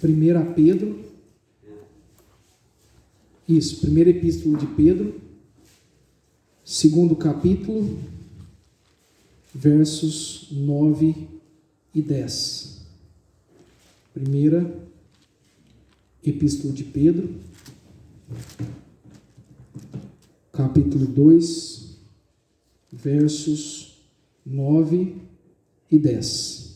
1 Pedro, primeira epístola de Pedro, segundo capítulo, versos 9 e 10. Primeira epístola de Pedro, capítulo 2, versos 9 e 10.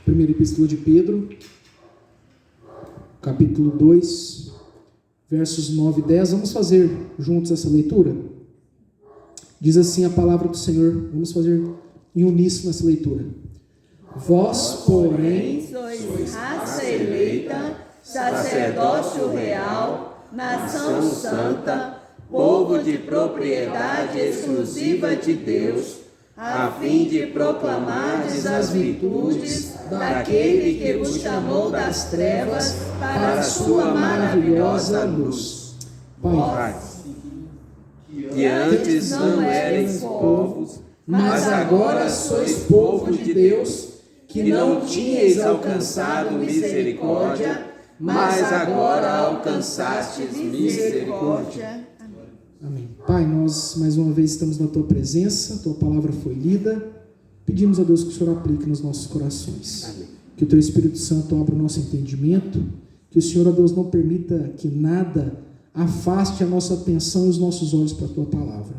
Primeira epístola de Pedro, capítulo 2, versos 9 e 10. Vamos fazer juntos essa leitura? Diz assim a palavra do Senhor. Vamos fazer em uníssono essa leitura. Vós, porém, sois raça eleita, sacerdócio real, nação santa, povo de propriedade exclusiva de Deus, a fim de proclamardes as virtudes daquele que vos chamou das trevas para a sua maravilhosa luz. Pai, que antes não erais povos, mas agora sois povo de Deus, que não tinhais alcançado misericórdia, mas agora alcançastes misericórdia. amém. Pai, nós mais uma vez estamos na Tua presença, Tua palavra foi lida. Pedimos a Deus que o Senhor aplique nos nossos corações. Amém. Que o Teu Espírito Santo abra o nosso entendimento, que o Senhor, ó Deus, não permita que nada afaste a nossa atenção e os nossos olhos para a Tua palavra.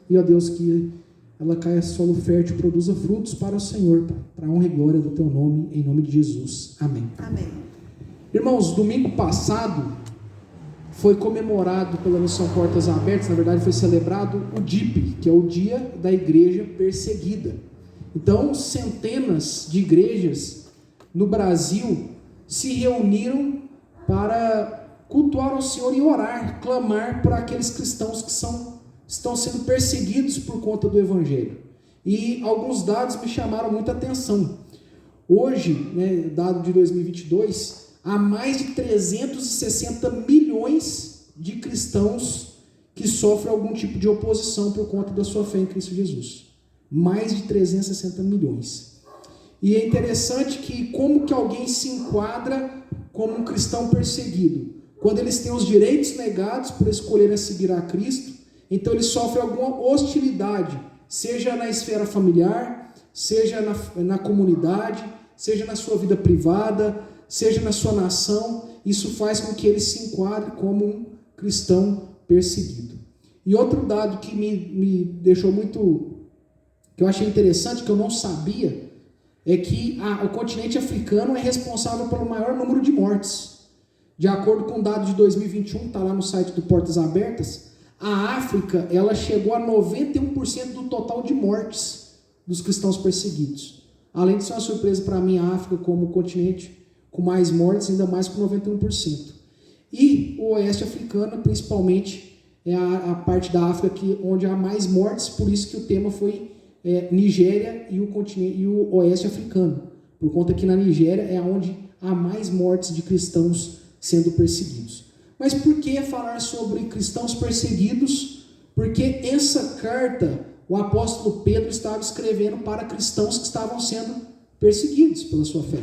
E, ó Deus, que ela caia solo fértil e produza frutos para o Senhor, Pai, para a honra e glória do Teu nome, em nome de Jesus. Amém. Amém. Irmãos, domingo passado foi comemorado pela Missão Portas Abertas, na verdade foi celebrado o DIP, que é o Dia da Igreja Perseguida. Então, centenas de igrejas no Brasil se reuniram para cultuar ao Senhor e orar, clamar por aqueles cristãos que estão sendo perseguidos por conta do Evangelho. E alguns dados me chamaram muita atenção. Hoje, dado de 2022, há mais de 360 milhões de cristãos que sofrem algum tipo de oposição por conta da sua fé em Cristo Jesus. Mais de 360 milhões. E é interessante que como que alguém se enquadra como um cristão perseguido? Quando eles têm os direitos negados por escolherem seguir a Cristo, então eles sofrem alguma hostilidade, seja na esfera familiar, seja na comunidade, seja na sua vida privada, seja na sua nação. Isso faz com que ele se enquadre como um cristão perseguido. E outro dado que me deixou que eu achei interessante, que eu não sabia, é que o continente africano é responsável pelo maior número de mortes. De acordo com o dado de 2021, está lá no site do Portas Abertas, a África ela chegou a 91% do total de mortes dos cristãos perseguidos. Além de ser uma surpresa para mim, a África como continente com mais mortes, ainda mais com 91%. E o oeste africano, principalmente, é a parte da África onde há mais mortes, por isso que o tema foi Nigéria e o oeste africano, por conta que na Nigéria é onde há mais mortes de cristãos sendo perseguidos. Mas por que falar sobre cristãos perseguidos? Porque essa carta o apóstolo Pedro estava escrevendo para cristãos que estavam sendo perseguidos pela sua fé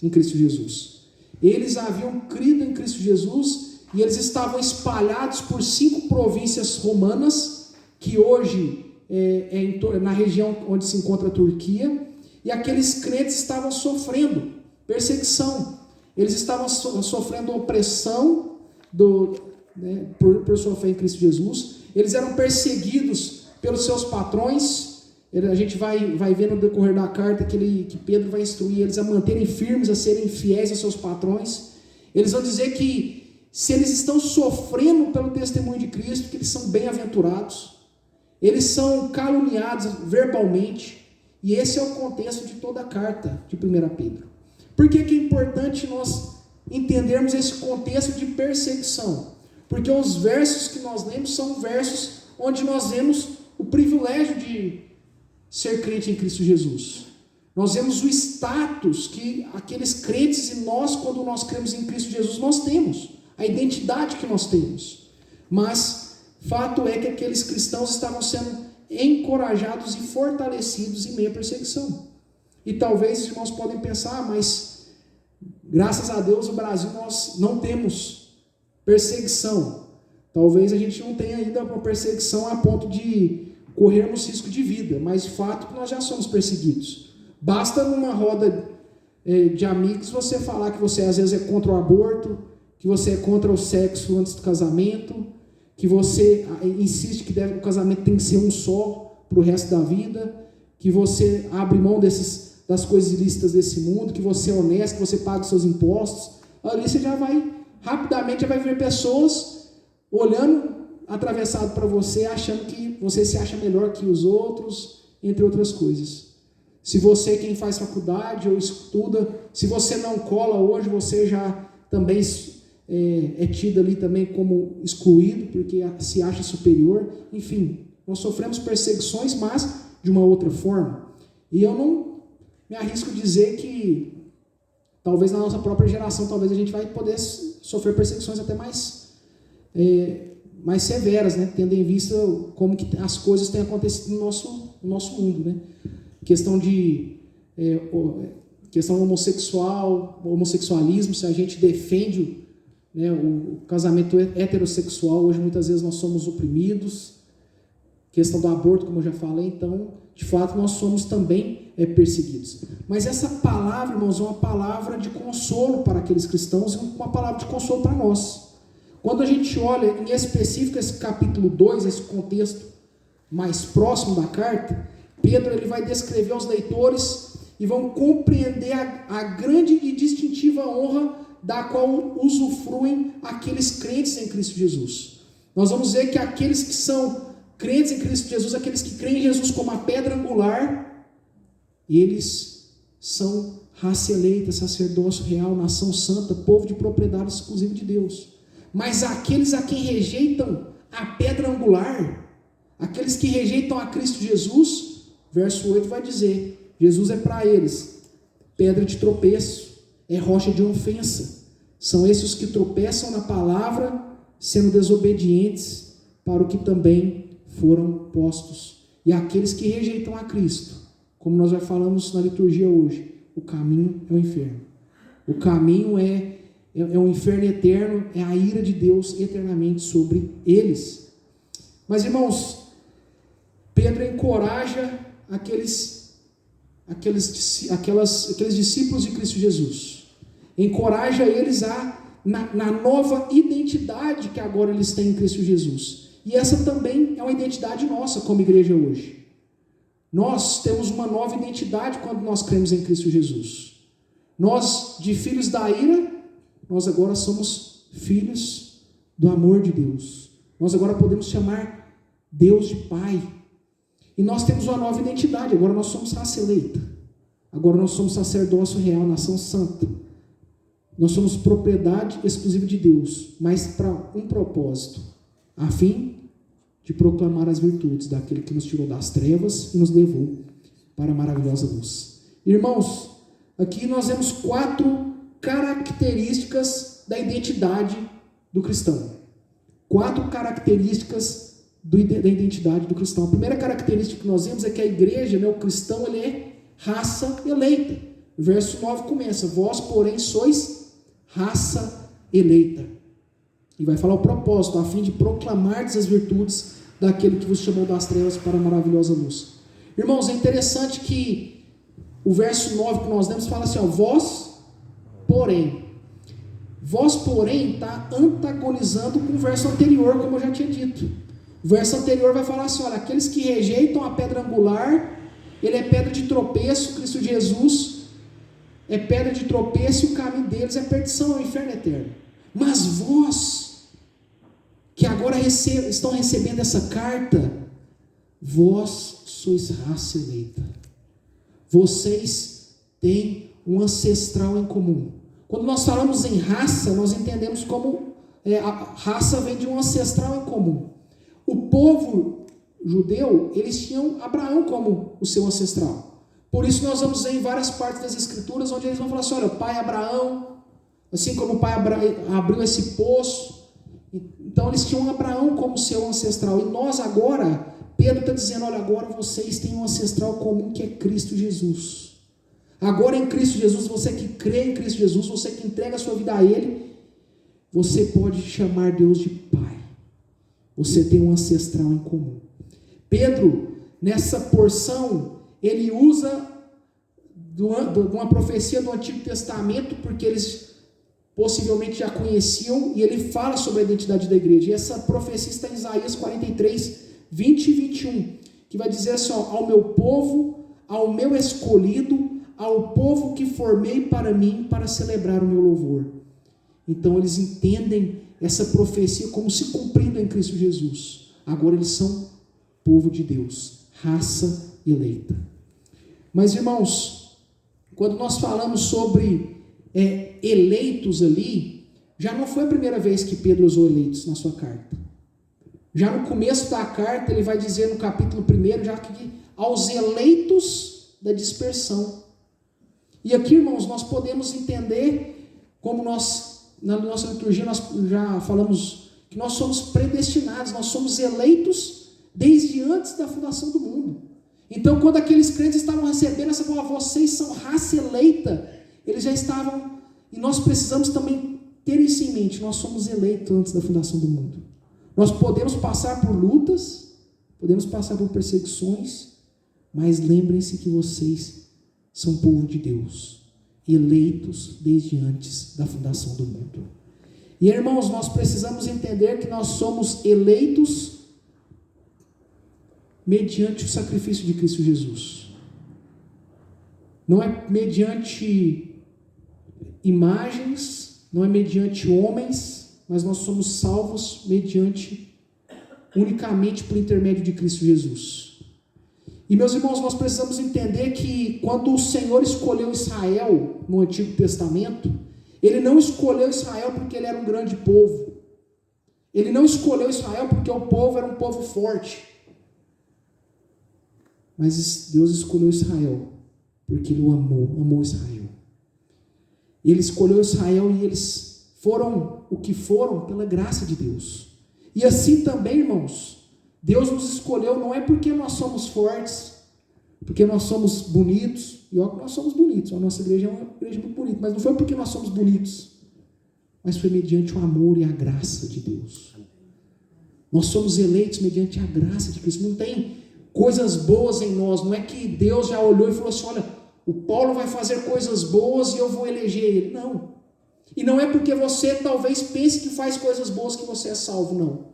em Cristo Jesus. Eles haviam crido em Cristo Jesus e eles estavam espalhados por 5 províncias romanas, que hoje na região onde se encontra a Turquia, e aqueles crentes estavam sofrendo perseguição, eles estavam sofrendo opressão por sua fé em Cristo Jesus, eles eram perseguidos pelos seus patrões. A gente vai ver no decorrer da carta que Pedro vai instruir eles a manterem firmes, a serem fiéis aos seus patrões. Eles vão dizer que se eles estão sofrendo pelo testemunho de Cristo, que eles são bem-aventurados. Eles são caluniados verbalmente. E esse é o contexto de toda a carta de 1 Pedro. Por que é importante nós entendermos esse contexto de perseguição? Porque os versos que nós lemos são versos onde nós vemos o privilégio de ser crente em Cristo Jesus. Nós vemos o status que aqueles crentes e nós, quando nós cremos em Cristo Jesus, nós temos. A identidade que nós temos. Mas Fato é que aqueles cristãos estavam sendo encorajados e fortalecidos em meio à perseguição. E talvez os irmãos podem pensar, mas graças a Deus o Brasil nós não temos perseguição. Talvez a gente não tenha ainda uma perseguição a ponto de corrermos risco de vida, mas de fato nós já somos perseguidos. Basta numa roda de amigos você falar que você às vezes é contra o aborto, que você é contra o sexo antes do casamento, que você insiste que o casamento tem que ser um só para o resto da vida, que você abre mão das coisas ilícitas desse mundo, que você é honesto, que você paga os seus impostos. Ali você rapidamente vai ver pessoas olhando atravessado para você, achando que você se acha melhor que os outros, entre outras coisas. Se você, quem faz faculdade ou estuda, se você não cola hoje, você já também é tido ali também como excluído, porque se acha superior. Enfim, nós sofremos perseguições, mas de uma outra forma. E eu não me arrisco a dizer que talvez na nossa própria geração, talvez a gente vai poder sofrer perseguições até mais severas, né? Tendo em vista como que as coisas têm acontecido no nosso mundo, né? Questão homossexualismo, se a gente defende o casamento heterossexual, hoje muitas vezes nós somos oprimidos. Questão do aborto, como eu já falei, então, de fato, nós somos também perseguidos. Mas essa palavra, irmãos, é uma palavra de consolo para aqueles cristãos e uma palavra de consolo para nós. Quando a gente olha em específico esse capítulo 2, esse contexto mais próximo da carta, Pedro ele vai descrever aos leitores e vão compreender a grande e distintiva honra da qual usufruem aqueles crentes em Cristo Jesus. Nós vamos ver que aqueles que são crentes em Cristo Jesus, aqueles que creem em Jesus como a pedra angular, eles são raça eleita, sacerdócio real, nação santa, povo de propriedade exclusiva de Deus. Mas aqueles a quem rejeitam a pedra angular, aqueles que rejeitam a Cristo Jesus, verso 8 vai dizer, Jesus é para eles pedra de tropeço, é rocha de ofensa. São esses os que tropeçam na palavra, sendo desobedientes para o que também foram postos. E aqueles que rejeitam a Cristo, como nós já falamos na liturgia hoje, o caminho é o inferno. O caminho é um inferno eterno, é a ira de Deus eternamente sobre eles. Mas, irmãos, Pedro encoraja aqueles discípulos de Cristo Jesus. Encoraja eles na nova identidade que agora eles têm em Cristo Jesus. E essa também é uma identidade nossa como igreja hoje. Nós temos uma nova identidade quando nós cremos em Cristo Jesus. Nós, de filhos da ira, nós agora somos filhos do amor de Deus. Nós agora podemos chamar Deus de Pai. E nós temos uma nova identidade. Agora nós somos raça eleita. Agora nós somos sacerdócio real, nação santa. Nós somos propriedade exclusiva de Deus, mas para um propósito, a fim de proclamar as virtudes daquele que nos tirou das trevas e nos levou para a maravilhosa luz. Irmãos, aqui nós vemos 4 características da identidade do cristão. 4 características da identidade do cristão. A primeira característica que nós vemos é que a igreja, o cristão, ele é raça eleita. O verso 9 começa, vós, porém, sois raça eleita. E vai falar o propósito, a fim de proclamar as virtudes daquele que vos chamou das trevas para a maravilhosa luz. Irmãos, é interessante que o verso 9 que nós lemos fala assim, vós, porém. Vós, porém, está antagonizando com o verso anterior, como eu já tinha dito. O verso anterior vai falar assim, aqueles que rejeitam a pedra angular, ele é pedra de tropeço, Cristo Jesus é pedra de tropeço e o caminho deles é perdição, é o inferno eterno. Mas vós, que agora estão recebendo essa carta, vós sois raça eleita. Vocês têm um ancestral em comum. Quando nós falamos em raça, nós entendemos como a raça vem de um ancestral em comum. O povo judeu, eles tinham Abraão como o seu ancestral. Por isso nós vamos ver em várias partes das escrituras, onde eles vão falar assim, o pai Abraão, assim como o pai abriu esse poço, Então eles tinham Abraão como seu ancestral. E nós agora, Pedro está dizendo, olha, agora vocês têm um ancestral comum que é Cristo Jesus. Agora em Cristo Jesus, você que crê em Cristo Jesus, você que entrega a sua vida a Ele, você pode chamar Deus de Pai. Você tem um ancestral em comum. Pedro, nessa porção, ele usa de uma profecia do Antigo Testamento, porque eles possivelmente já conheciam, e ele fala sobre a identidade da igreja. E essa profecia está em Isaías 43, 20 e 21, que vai dizer assim, ó, ao meu povo, ao meu escolhido, ao povo que formei para mim, para celebrar o meu louvor. Então eles entendem essa profecia como se cumprindo em Cristo Jesus. Agora eles são povo de Deus, raça eleita. Mas irmãos, quando nós falamos sobre eleitos ali, já não foi a primeira vez que Pedro usou eleitos na sua carta. Já no começo da carta, ele vai dizer no capítulo 1, já que aos eleitos da dispersão. E aqui, irmãos, nós podemos entender, como nós, na nossa liturgia, nós já falamos que nós somos predestinados, nós somos eleitos desde antes da fundação do mundo. Então, quando aqueles crentes estavam recebendo essa palavra, vocês são raça eleita, eles já estavam, e nós precisamos também ter isso em mente, nós somos eleitos antes da fundação do mundo. Nós podemos passar por lutas, podemos passar por perseguições, mas lembrem-se que vocês são povo de Deus, eleitos desde antes da fundação do mundo. E irmãos, nós precisamos entender que nós somos eleitos mediante o sacrifício de Cristo Jesus. Não é mediante imagens, não é mediante homens, mas nós somos salvos unicamente por intermédio de Cristo Jesus. E meus irmãos, nós precisamos entender que quando o Senhor escolheu Israel no Antigo Testamento, Ele não escolheu Israel porque ele era um grande povo. Ele não escolheu Israel porque o povo era um povo forte. Mas Deus escolheu Israel porque Ele o amou Israel. Ele escolheu Israel e eles foram o que foram pela graça de Deus. E assim também, irmãos, Deus nos escolheu não é porque nós somos fortes, porque nós somos bonitos, e olha que nós somos bonitos, a nossa igreja é uma igreja muito bonita, mas não foi porque nós somos bonitos, mas foi mediante o amor e a graça de Deus. Nós somos eleitos mediante a graça de Cristo. Não tem coisas boas em nós, não é que Deus já olhou e falou assim, olha, o Paulo vai fazer coisas boas e eu vou eleger ele. Não. E não é porque você talvez pense que faz coisas boas que você é salvo, não.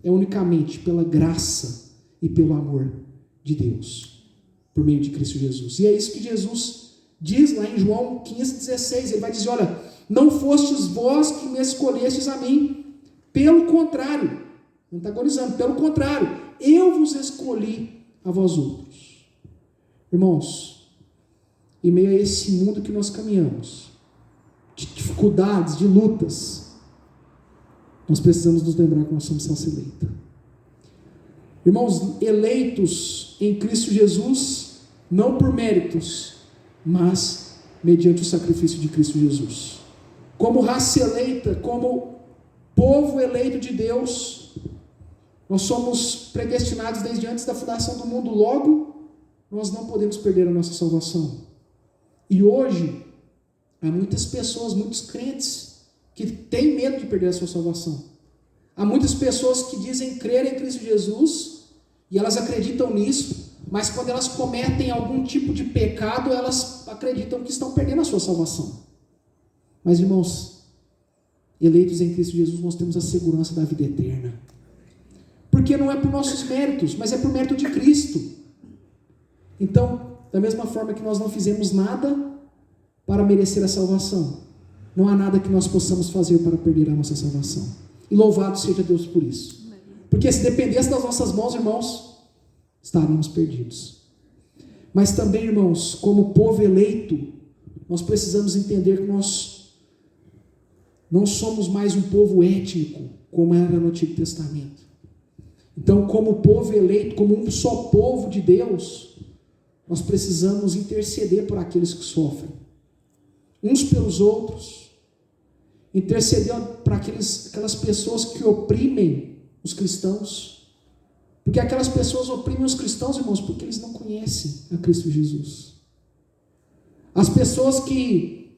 É unicamente pela graça e pelo amor de Deus, por meio de Cristo Jesus. E é isso que Jesus diz lá em João 15,16. Ele vai dizer, olha, não fostes vós que me escolhestes a mim, pelo contrário, antagonizando, pelo contrário, eu vos escolhi a vós outros. Irmãos, em meio a esse mundo que nós caminhamos, de dificuldades, de lutas, nós precisamos nos lembrar que nós somos raça eleita. Irmãos, eleitos em Cristo Jesus, não por méritos, mas mediante o sacrifício de Cristo Jesus. Como raça eleita, como povo eleito de Deus, nós somos predestinados desde antes da fundação do mundo, logo, nós não podemos perder a nossa salvação. E hoje, há muitas pessoas, muitos crentes, que têm medo de perder a sua salvação. Há muitas pessoas que dizem crer em Cristo Jesus, e elas acreditam nisso, mas quando elas cometem algum tipo de pecado, elas acreditam que estão perdendo a sua salvação. Mas irmãos, eleitos em Cristo Jesus, nós temos a segurança da vida eterna. Porque não é por nossos méritos, mas é por mérito de Cristo. Então, da mesma forma que nós não fizemos nada para merecer a salvação, não há nada que nós possamos fazer para perder a nossa salvação. E louvado seja Deus por isso. Porque se dependesse das nossas mãos, irmãos, estaríamos perdidos. Mas também, irmãos, como povo eleito, nós precisamos entender que nós não somos mais um povo étnico, como era no Antigo Testamento. Então, como povo eleito, como um só povo de Deus, nós precisamos interceder por aqueles que sofrem, uns pelos outros. intercedeu para aquelas pessoas que oprimem os cristãos. Porque aquelas pessoas oprimem os cristãos, irmãos, porque eles não conhecem a Cristo Jesus. As pessoas que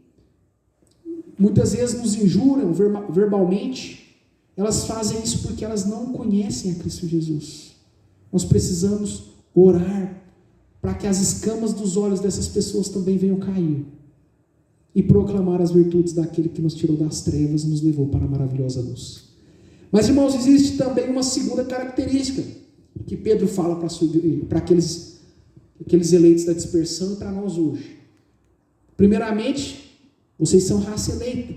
muitas vezes nos injuram verbalmente, elas fazem isso porque elas não conhecem a Cristo Jesus. Nós precisamos orar para que as escamas dos olhos dessas pessoas também venham cair e proclamar as virtudes daquele que nos tirou das trevas e nos levou para a maravilhosa luz. Mas, irmãos, existe também uma segunda característica que Pedro fala para aqueles eleitos da dispersão e para nós hoje. Primeiramente, vocês são raça eleita.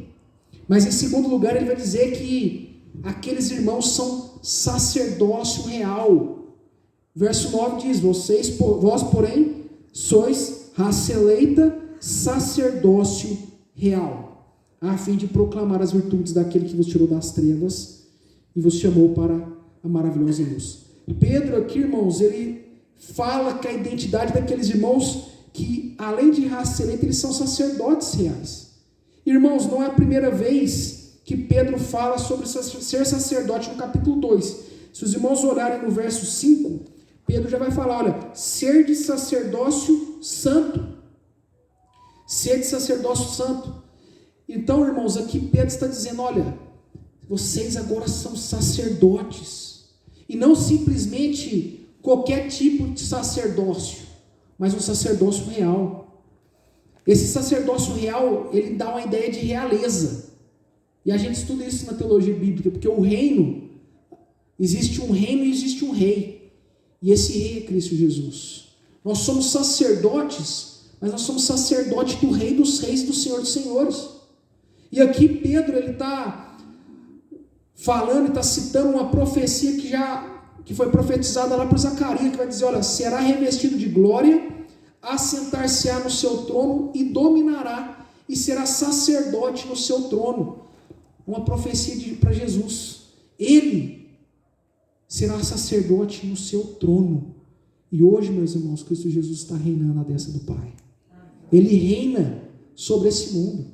Mas em segundo lugar, ele vai dizer que aqueles irmãos são sacerdócio real. Verso 9 diz: vós, porém, sois raça eleita, sacerdócio real, a fim de proclamar as virtudes daquele que vos tirou das trevas e vos chamou para a maravilhosa luz. Pedro aqui, irmãos, ele fala que a identidade daqueles irmãos que, além de raça eleita, eles são sacerdotes reais. Irmãos, não é a primeira vez que Pedro fala sobre ser sacerdote no capítulo 2. Se os irmãos olharem no verso 5, Pedro já vai falar, olha, ser de sacerdócio santo. Ser de sacerdócio santo. Então, irmãos, aqui Pedro está dizendo, olha, vocês agora são sacerdotes. E não simplesmente qualquer tipo de sacerdócio, mas um sacerdócio real. Esse sacerdócio real, ele dá uma ideia de realeza. E a gente estuda isso na teologia bíblica, porque o reino, existe um reino e existe um rei. E esse rei é Cristo Jesus. Nós somos sacerdotes, mas nós somos sacerdotes do Rei dos Reis e do Senhor dos Senhores. E aqui Pedro, ele está falando e está citando uma profecia que foi profetizada lá por Zacarias, que vai dizer, olha, será revestido de glória, assentar-se-á no seu trono e dominará, e será sacerdote no seu trono. Uma profecia para Jesus. Ele será sacerdote no seu trono. E hoje, meus irmãos, Cristo Jesus está reinando à destra do Pai. Ele reina sobre esse mundo.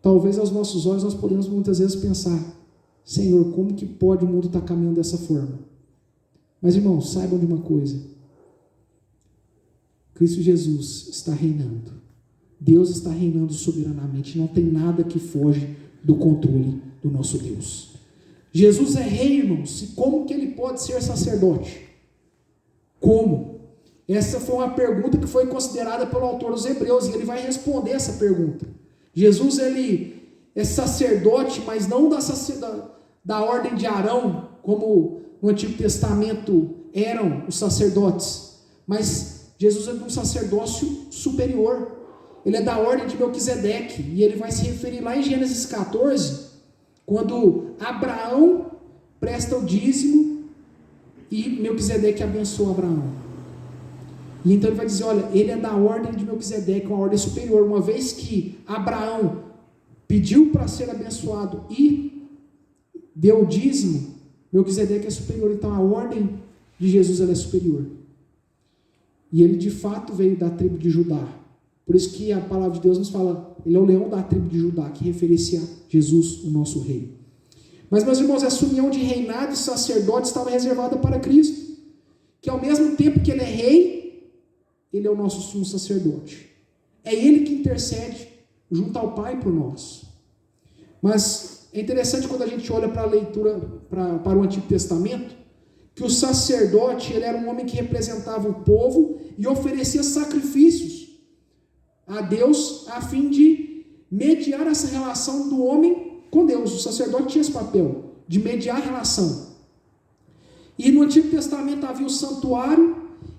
Talvez aos nossos olhos nós podemos muitas vezes pensar, Senhor, como que pode o mundo estar caminhando dessa forma? Mas, irmãos, saibam de uma coisa. Cristo Jesus está reinando. Deus está reinando soberanamente. Não tem nada que foge do controle do nosso Deus. Jesus é rei, irmãos. E como que ele pode ser sacerdote? Como? Essa foi uma pergunta que foi considerada pelo autor dos Hebreus. E ele vai responder essa pergunta. Jesus, ele é sacerdote, mas não da ordem de Arão, como no Antigo Testamento eram os sacerdotes, mas Jesus é de um sacerdócio superior. Ele é da ordem de Melquisedeque, e ele vai se referir lá em Gênesis 14, quando Abraão presta o dízimo e Melquisedeque abençoa Abraão. E então ele vai dizer, olha, ele é da ordem de Melquisedeque, uma ordem superior. Uma vez que Abraão pediu para ser abençoado e deu o dízimo, Melquisedeque é superior. Então a ordem de Jesus ela é superior. E ele de fato veio da tribo de Judá. Por isso que a palavra de Deus nos fala, ele é o leão da tribo de Judá, que referencia a Jesus, o nosso rei. Mas, meus irmãos, essa união de reinado e sacerdote estava reservada para Cristo, que ao mesmo tempo que ele é rei, ele é o nosso sumo sacerdote. É ele que intercede junto ao Pai por nós. Mas é interessante quando a gente olha para a leitura, para o Antigo Testamento, que o sacerdote, ele era um homem que representava o povo e oferecia sacrifícios a Deus a fim de mediar essa relação do homem com Deus. O sacerdote tinha esse papel de mediar a relação. E no Antigo Testamento havia o santuário,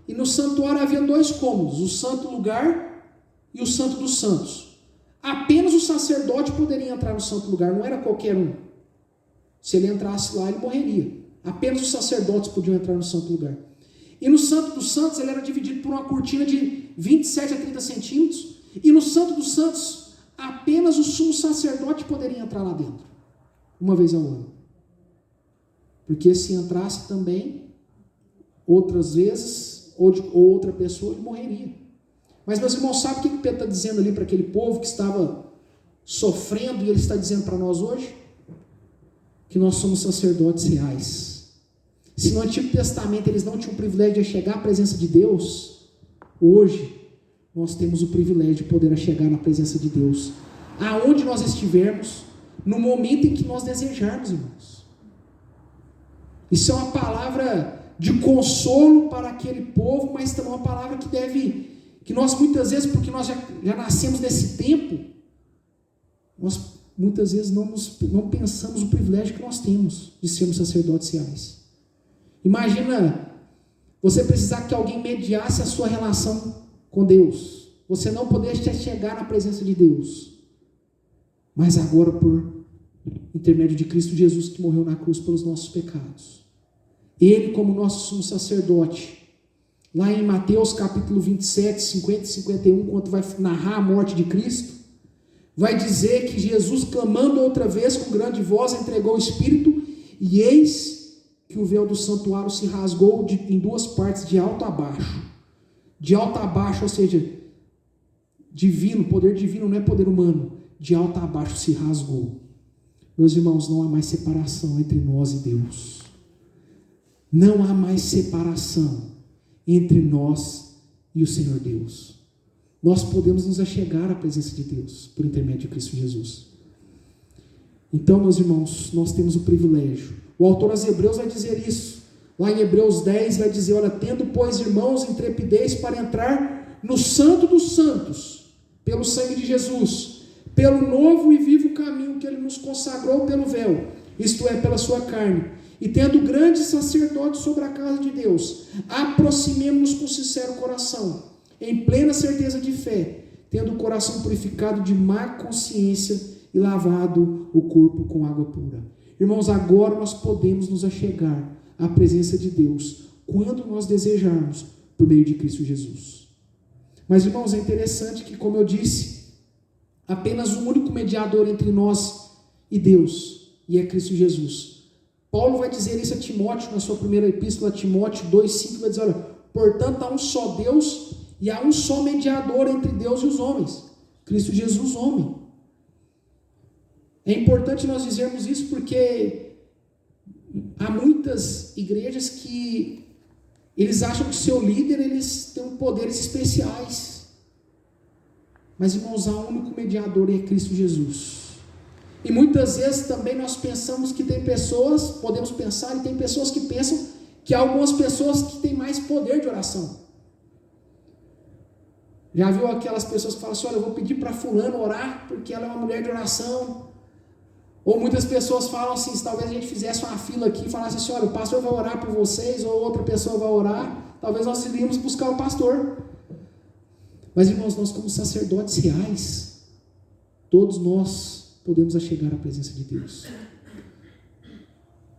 e no santuário havia dois cômodos, o santo lugar e o santo dos santos. Apenas o sacerdote poderia entrar no santo lugar, não era qualquer um. Se ele entrasse lá, ele morreria. Apenas os sacerdotes podiam entrar no santo lugar. E no santo dos santos, ele era dividido por uma cortina de 27 a 30 centímetros. E no santo dos santos, apenas o sumo sacerdote poderia entrar lá dentro, uma vez ao ano. Porque se entrasse também, outras vezes, ou outra pessoa, ele morreria. Mas, meus irmãos, sabe o que Pedro está dizendo ali para aquele povo que estava sofrendo, e Ele está dizendo para nós hoje que nós somos sacerdotes reais. Se no Antigo Testamento eles não tinham o privilégio de chegar à presença de Deus, hoje nós temos o privilégio de poder chegar na presença de Deus, aonde nós estivermos, no momento em que nós desejarmos, irmãos. Isso é uma palavra de consolo para aquele povo, mas também uma palavra que nós muitas vezes, porque nós já nascemos nesse tempo, nós muitas vezes não pensamos o privilégio que nós temos de sermos sacerdotes reais. Imagina você precisar que alguém mediasse a sua relação com Deus, você não poder chegar na presença de Deus, mas agora por intermédio de Cristo Jesus, que morreu na cruz pelos nossos pecados, Ele como nosso sumo sacerdote, lá em Mateus capítulo 27, 50 e 51, quando vai narrar a morte de Cristo, vai dizer que Jesus, clamando outra vez com grande voz, entregou o Espírito, e eis que o véu do santuário se rasgou em duas partes, de alto a baixo. De alto a baixo, ou seja, divino, poder divino, não é poder humano. De alto a baixo se rasgou. Meus irmãos, não há mais separação entre nós e Deus. Não há mais separação entre nós e o Senhor Deus. Nós podemos nos achegar à presença de Deus por intermédio de Cristo Jesus. Então, meus irmãos, nós temos o privilégio. O autor aos Hebreus vai dizer isso. Lá em Hebreus 10 vai dizer: olha, tendo, pois, irmãos, intrepidez para entrar no Santo dos Santos, pelo sangue de Jesus, pelo novo e vivo caminho que Ele nos consagrou pelo véu, isto é, pela sua carne, e tendo grande sacerdote sobre a casa de Deus, aproximemo-nos com sincero coração, em plena certeza de fé, tendo o coração purificado de má consciência e lavado o corpo com água pura. Irmãos, agora nós podemos nos achegar à presença de Deus, quando nós desejarmos, por meio de Cristo Jesus. Mas, irmãos, é interessante que, como eu disse, apenas um único mediador entre nós e Deus, e é Cristo Jesus. Paulo vai dizer isso a Timóteo, na sua primeira epístola a Timóteo 2,5, vai dizer: olha, portanto há um só Deus e há um só mediador entre Deus e os homens, Cristo Jesus, homem. É importante nós dizermos isso porque há muitas igrejas que eles acham que seu líder, eles têm poderes especiais. Mas, irmãos, há um único mediador, e é Cristo Jesus. E muitas vezes também nós pensamos que tem pessoas, podemos pensar, e tem pessoas que pensam que há algumas pessoas que têm mais poder de oração. Já viu aquelas pessoas que falam assim: olha, eu vou pedir para fulano orar, porque ela é uma mulher de oração. Ou muitas pessoas falam assim: se talvez a gente fizesse uma fila aqui e falasse assim: olha, o pastor vai orar por vocês, ou outra pessoa vai orar, talvez nós iríamos buscar o pastor. Mas, irmãos, nós como sacerdotes reais, todos nós podemos achegar à presença de Deus.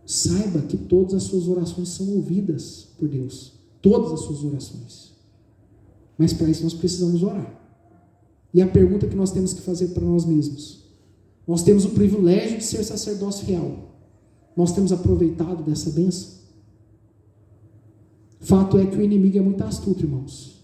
Saiba que todas as suas orações são ouvidas por Deus. Todas as suas orações. Mas para isso nós precisamos orar. E a pergunta que nós temos que fazer para nós mesmos: nós temos o privilégio de ser sacerdócio real. Nós temos aproveitado dessa bênção? Fato é que o inimigo é muito astuto, irmãos.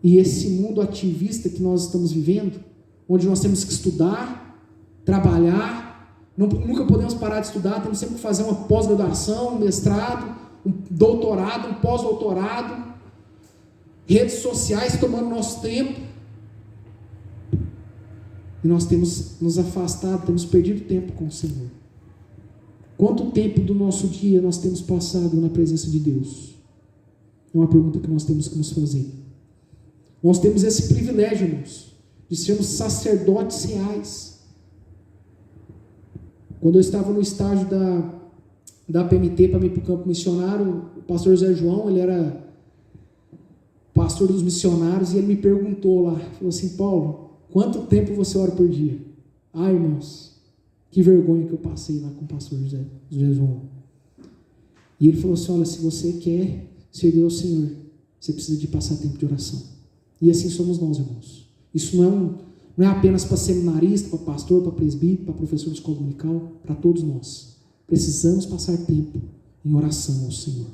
E esse mundo ativista que nós estamos vivendo, onde nós temos que estudar, trabalhar, nunca podemos parar de estudar, temos sempre que fazer uma pós-graduação, um mestrado, um doutorado, um pós-doutorado, redes sociais tomando nosso tempo, e nós temos nos afastado, temos perdido tempo com o Senhor. Quanto tempo do nosso dia nós temos passado na presença de Deus? É uma pergunta que nós temos que nos fazer. Nós temos esse privilégio, irmãos, de sermos sacerdotes reais. Quando eu estava no estágio da PMT para ir para o campo missionário, o pastor Zé João, ele era pastor dos missionários, e ele me perguntou lá, falou assim: Paulo, quanto tempo você ora por dia? Ah, irmãos, que vergonha que eu passei lá com o pastor José João. E ele falou assim: olha, se você quer servir ao Senhor, você precisa de passar tempo de oração. E assim somos nós, irmãos. Isso não é apenas para seminarista, para pastor, para presbítero, para professor de escola dominical, para todos nós. Precisamos passar tempo em oração ao Senhor.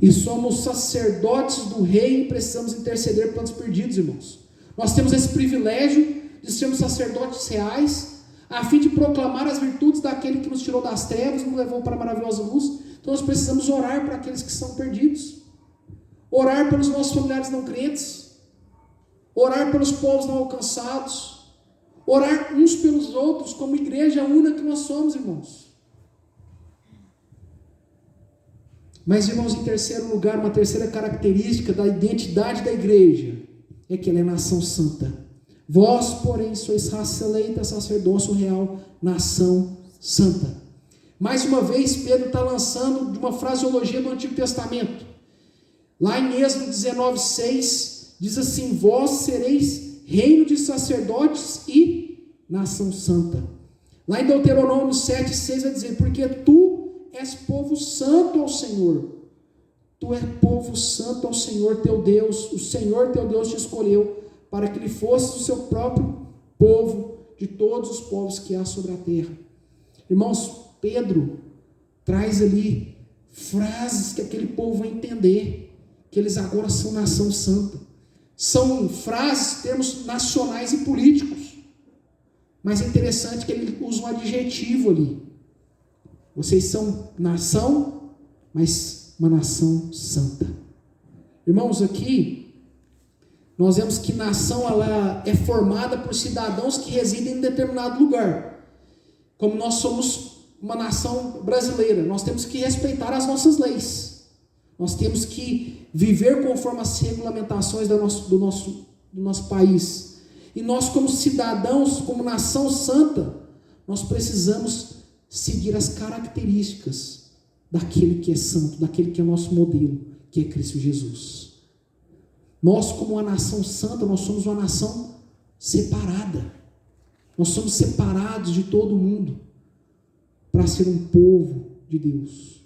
E somos sacerdotes do Rei e precisamos interceder pelos perdidos, irmãos. Nós temos esse privilégio de sermos sacerdotes reais, a fim de proclamar as virtudes daquele que nos tirou das trevas e nos levou para a maravilhosa luz. Então nós precisamos orar para aqueles que são perdidos, orar pelos nossos familiares não crentes, orar pelos povos não alcançados, orar uns pelos outros, como igreja una que nós somos, irmãos. Mas, irmãos, em terceiro lugar, uma terceira característica da identidade da igreja é que ela é nação santa. Vós, porém, sois raça eleita, sacerdócio real, nação santa. Mais uma vez, Pedro está lançando de uma fraseologia do Antigo Testamento. Lá em Êxodo 19:6, diz assim: vós sereis reino de sacerdotes e nação santa. Lá em Deuteronômio 7:6 vai dizer: porque tu és povo santo ao Senhor. Tu és povo santo ao Senhor teu Deus. O Senhor teu Deus te escolheu para que ele fosse o seu próprio povo de todos os povos que há sobre a terra. Irmãos, Pedro traz ali frases que aquele povo vai entender, que eles agora são nação santa. São frases, termos nacionais e políticos. Mas é interessante que ele usa um adjetivo ali. Vocês são nação, mas uma nação santa. Irmãos, aqui nós vemos que nação ela é formada por cidadãos que residem em determinado lugar. Como nós somos uma nação brasileira, nós temos que respeitar as nossas leis. Nós temos que viver conforme as regulamentações do nosso país. E nós, como cidadãos, como nação santa, nós precisamos seguir as características daquele que é santo, daquele que é nosso modelo, que é Cristo Jesus. Nós, como uma nação santa, nós somos uma nação separada. Nós somos separados de todo mundo para ser um povo de Deus.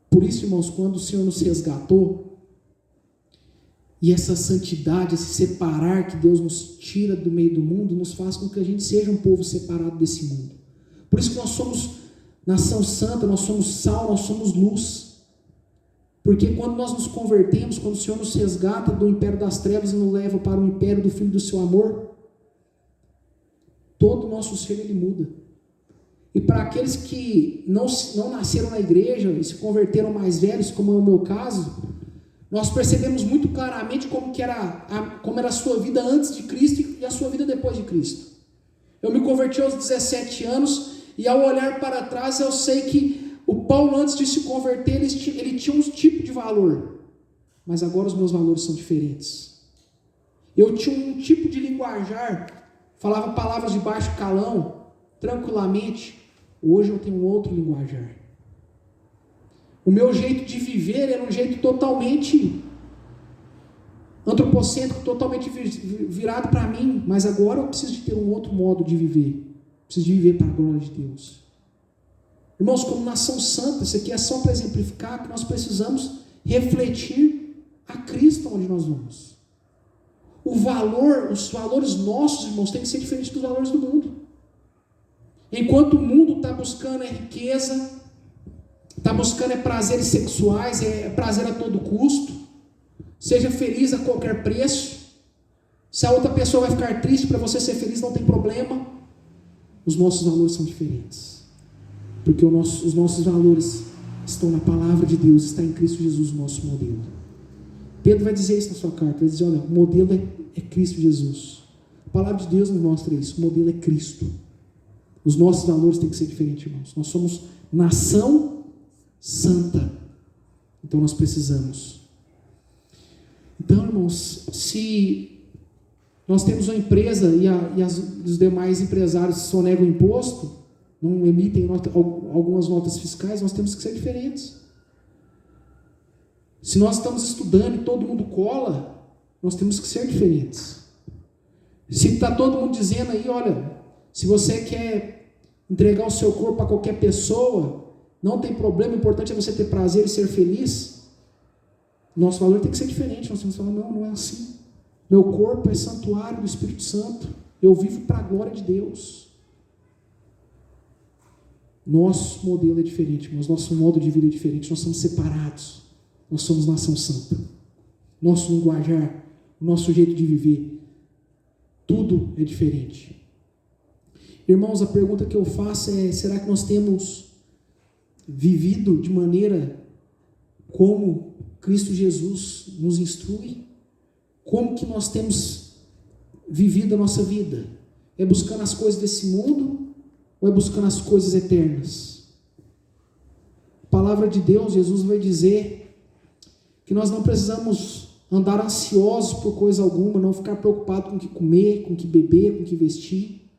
Por isso, irmãos, quando o Senhor nos resgatou, e essa santidade, esse separar que Deus nos tira do meio do mundo, nos faz com que a gente seja um povo separado desse mundo. Por isso que nós somos nação santa, nós somos sal, nós somos luz. Porque quando nós nos convertemos, quando o Senhor nos resgata do império das trevas e nos leva para o império do Filho do seu amor, todo o nosso ser ele muda. E para aqueles que não nasceram na igreja e se converteram mais velhos, como é o meu caso, nós percebemos muito claramente como era a sua vida antes de Cristo e a sua vida depois de Cristo. Eu me converti aos 17 anos e ao olhar para trás eu sei que o Paulo, antes de se converter, ele tinha um tipo de valor, mas agora os meus valores são diferentes. Eu tinha um tipo de linguajar, falava palavras de baixo calão, tranquilamente. Hoje eu tenho um outro linguajar. O meu jeito de viver era um jeito totalmente antropocêntrico, totalmente virado para mim, mas agora eu preciso de ter um outro modo de viver. Preciso de viver para a glória de Deus. Irmãos, como nação santa, isso aqui é só para exemplificar que nós precisamos refletir a Cristo onde nós vamos. Os valores nossos, irmãos, têm que ser diferentes dos valores do mundo. Enquanto o mundo está buscando riqueza, está buscando prazeres sexuais, prazer a todo custo, seja feliz a qualquer preço. Se a outra pessoa vai ficar triste para você ser feliz, não tem problema. Os nossos valores são diferentes, porque os nossos valores estão na palavra de Deus, está em Cristo Jesus, o nosso modelo. Pedro vai dizer isso na sua carta, vai dizer: olha, o modelo é Cristo Jesus. A palavra de Deus nos mostra isso, o modelo é Cristo. Os nossos valores têm que ser diferentes, irmãos. Nós somos nação santa, então nós precisamos. Então, irmãos, se nós temos uma empresa e os demais empresários sonegam o imposto, não emitem algumas notas fiscais, nós temos que ser diferentes. Se nós estamos estudando e todo mundo cola, nós temos que ser diferentes. Se está todo mundo dizendo aí, olha, se você quer entregar o seu corpo a qualquer pessoa, não tem problema, o importante é você ter prazer e ser feliz. Nosso valor tem que ser diferente. Nós temos que falar: não é assim. Meu corpo é santuário do Espírito Santo. Eu vivo para a glória de Deus. Nosso modelo é diferente, mas nosso modo de vida é diferente. Nós somos separados. Nós somos nação santa. Nosso linguajar, o nosso jeito de viver tudo é diferente. Irmãos, a pergunta que eu faço é: será que nós temos vivido de maneira como Cristo Jesus nos instrui? Como que nós temos vivido a nossa vida? É buscando as coisas desse mundo ou é buscando as coisas eternas? A palavra de Deus, Jesus vai dizer que nós não precisamos andar ansiosos por coisa alguma, não ficar preocupado com o que comer, com o que beber, com o que vestir,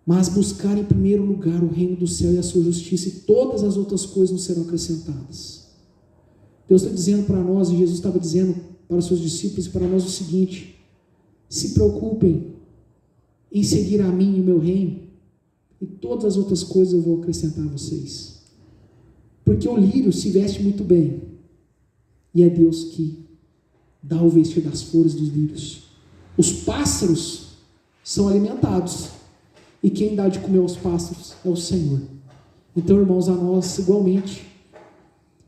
mas buscar em primeiro lugar o reino do céu e a sua justiça, e todas as outras coisas nos serão acrescentadas. Deus está dizendo para nós, e Jesus estava dizendo para os seus discípulos e para nós o seguinte: se preocupem em seguir a mim e o meu reino, e todas as outras coisas eu vou acrescentar a vocês. Porque o lírio se veste muito bem, e é Deus que dá o vestir das flores dos lírios. Os pássaros são alimentados, e quem dá de comer aos pássaros é o Senhor. Então, irmãos, a nós igualmente,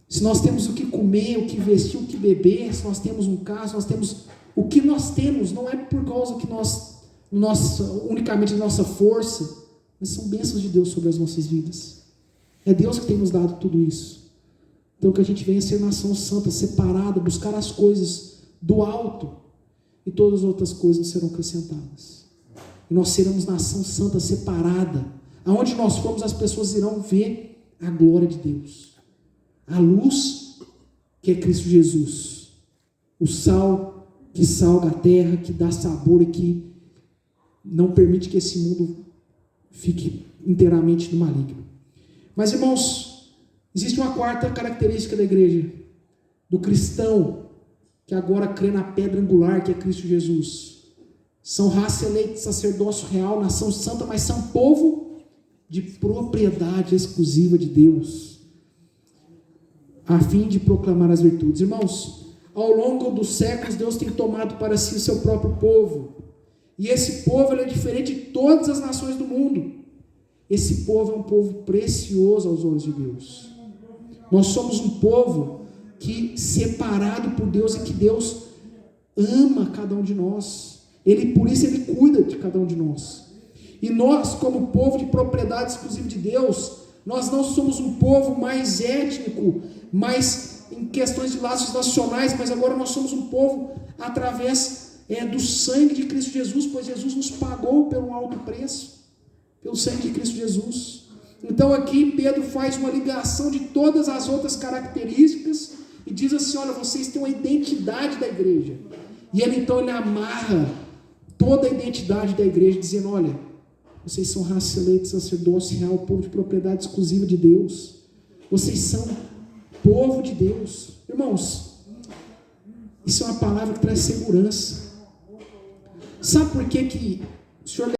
se nós temos o que comer, o que vestir, o que beber, se nós temos um carro, se nós temos o que nós temos, não é por causa que unicamente da nossa força, mas são bênçãos de Deus sobre as nossas vidas. É Deus que tem nos dado tudo isso. Então que a gente venha ser nação santa, separada, buscar as coisas do alto, e todas as outras coisas nos serão acrescentadas. E nós seremos nação santa, separada. Aonde nós formos, as pessoas irão ver a glória de Deus. A luz, que é Cristo Jesus. O sal, que salga a terra, que dá sabor e que não permite que esse mundo fique inteiramente no maligno. Mas, irmãos, existe uma quarta característica da igreja, do cristão, que agora crê na pedra angular, que é Cristo Jesus. São raça eleita, sacerdócio real, nação santa, mas são povo de propriedade exclusiva de Deus, a fim de proclamar as virtudes. Irmãos, ao longo dos séculos, Deus tem tomado para si o seu próprio povo, e esse povo ele é diferente de todas as nações do mundo. Esse povo é um povo precioso aos olhos de Deus. Nós somos um povo que, separado por Deus, e que Deus ama cada um de nós. Por isso ele cuida de cada um de nós. E nós, como povo de propriedade exclusiva de Deus, nós não somos um povo mais étnico, mais em questões de laços nacionais, mas agora nós somos um povo através do sangue de Cristo Jesus, pois Jesus nos pagou pelo alto preço, pelo sangue de Cristo Jesus. Então aqui Pedro faz uma ligação de todas as outras características e diz assim: olha, vocês têm uma identidade da igreja. E ele amarra toda a identidade da igreja, dizendo: olha, vocês são raça eleita, sacerdócio real, povo de propriedade exclusiva de Deus. Vocês são povo de Deus. Irmãos, isso é uma palavra que traz segurança. Sabe por que o Senhor